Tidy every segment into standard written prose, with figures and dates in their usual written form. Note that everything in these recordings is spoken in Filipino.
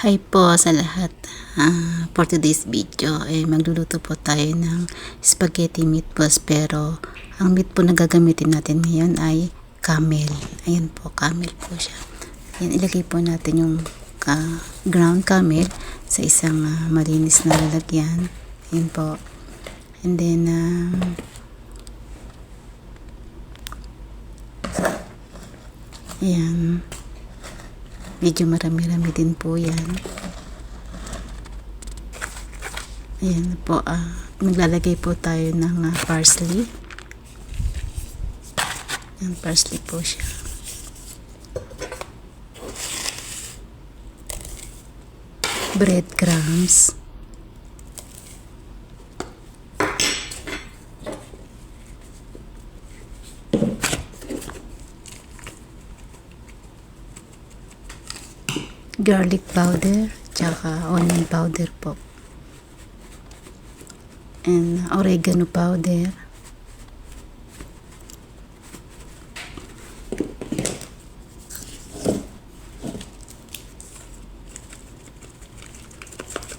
Hi po sa lahat. For today's video, magluluto po tayo ng spaghetti meatballs, pero ang meat po na gagamitin natin ngayon ay camel. Ayan po, camel po siya. Ayan, ilagay po natin yung ground camel sa isang malinis na lalagyan. Ayan po. And then, ayan. Medyo marami-rami din po yan. Ayan po, maglalagay po tayo ng parsley. Ayan, parsley po siya. Breadcrumbs. Garlic powder, tsaka onion powder po. And oregano powder.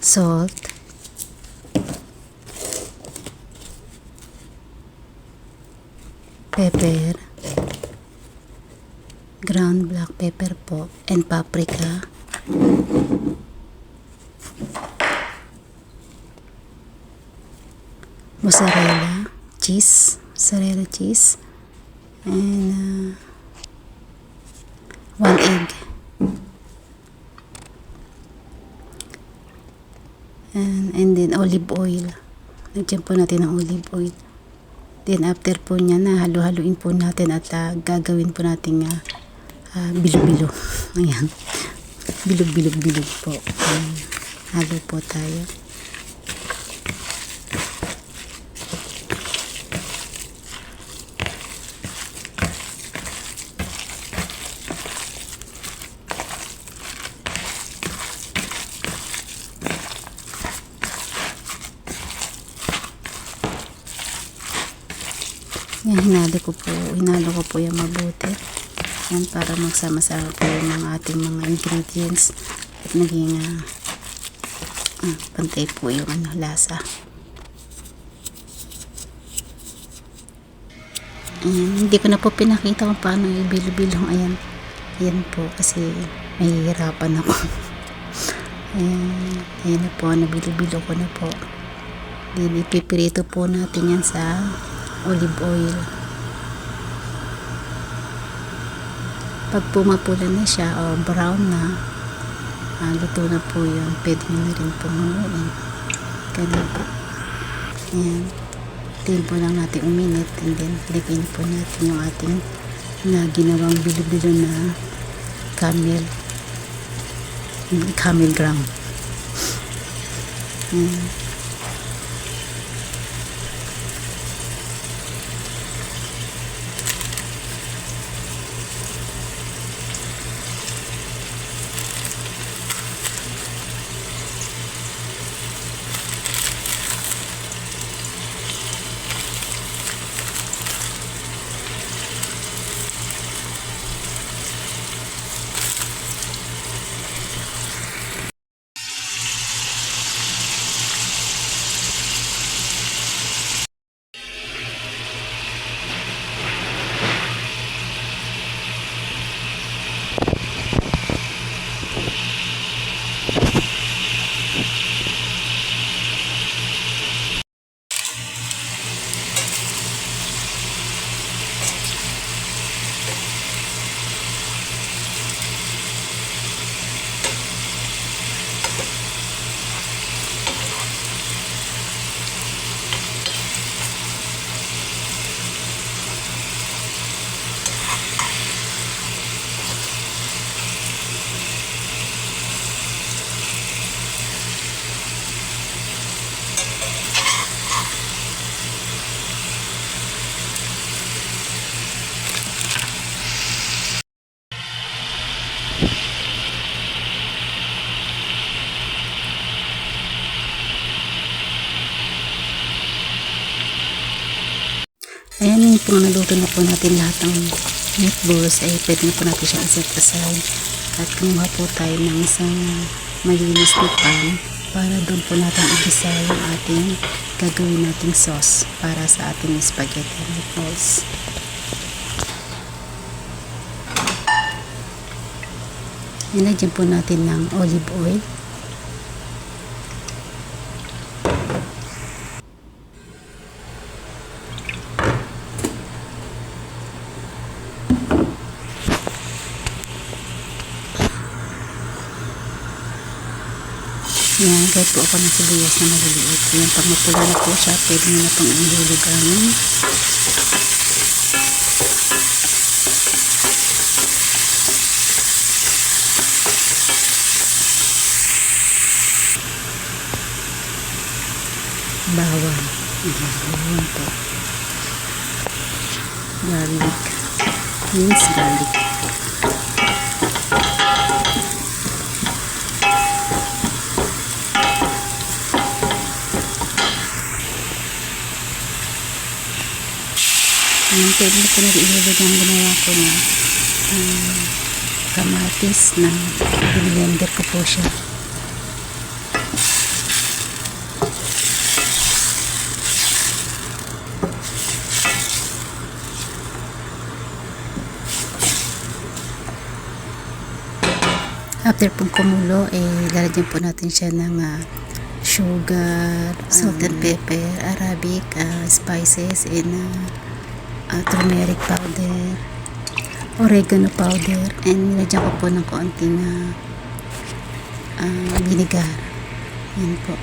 Salt. Pepper. Ground black pepper po. And paprika. Mozzarella cheese, and 1 egg, and then olive oil. Lagyan po natin ng olive oil. Then after po niya na halu-haluin po natin at gagawin po natin bilo-bilo. Ayan, bilog po. Halo po tayo. Yan, hinalo ko po yung mabuti. Yan, para magsama-sama po yung ating mga ingredients at maging pantay po yung lasa. Ayan, hindi ko na po pinakita kung paano yung bilo-bilong. Ayan po, kasi mahihirapan ako. Ayan na po, nabilo-bilo ko na po. Then ipipirito po natin yan sa olive oil. Pag pumapula na siya o brown na, luto na po yun. Pwede nyo na rin pumunuin. Ganun po. Ayan. Tayin po lang natin uminit, and then lagyan po natin yung ating ginawang bilo-bilo na camel ground. Ayan. Ayan, kung naluto na po natin lahat ng meatballs, ay pwede na po natin siyang iset aside. At kumuha po tayo ng isang malinis na pan para doon po natin igisa yung ating gagawin nating sauce para sa ating spaghetti meatballs. Nilagyan po natin ng olive oil. Yan, kahit po ako ng sibuyas na maliliit. Yan, pag mapula na po siya, pwede nyo na pong ihulog ang bawang. Ayan po. Garlic. Minced garlic. Ayan, pwede na po nag-ihulog ang ginawa ko na kamatis na blender ko po siya. After pong kumulo, lalagyan po natin siya ng sugar, salt and pepper, Arabic spices, and turmeric powder, oregano powder, and nilagyan ko po ng konting vinegar. Yan po.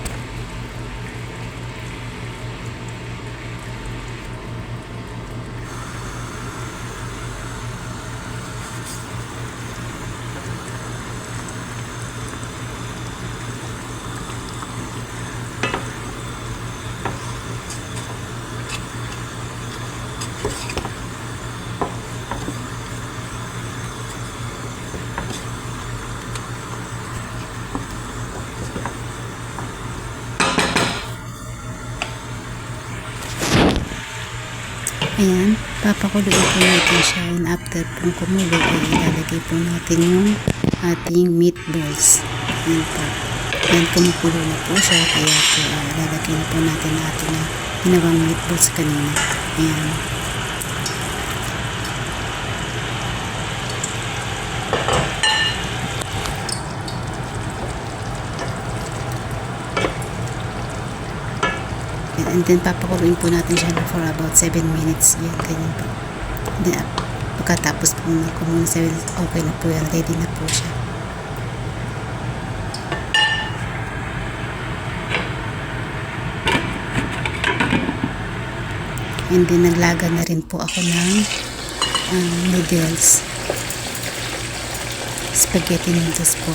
Ayan, papakuluin po natin siya, and after pong kumulo ay ilalagay po natin yung ating meatballs. Ayan po. Ayan, kumukulo na po siya, kaya po ilalagay na po natin ating ginawang meatballs kanina. Ayan. And then papakuluin po natin siya for about 7 minutes. Yan, ganyan po. Then pagkatapos po na kung 7 minutes, okay na po yan. Ready na po siya. And then naglaga na rin po ako ng noodles. Spaghetti noodles po.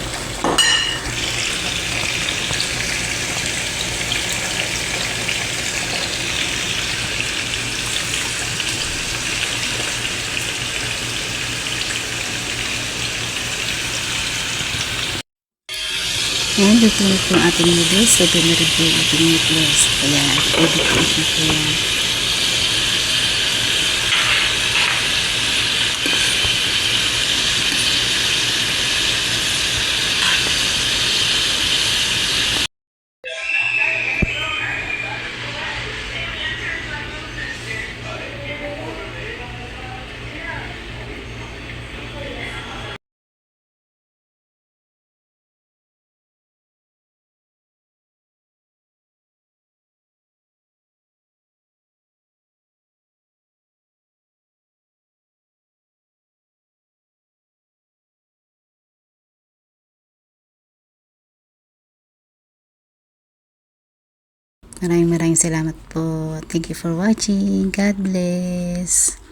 Ayan, luto na po yung ating noodles. Luto na rin po yung ating meatballs. Kaya, pwede po ito po yan. Maraming salamat po. Thank you for watching. God bless.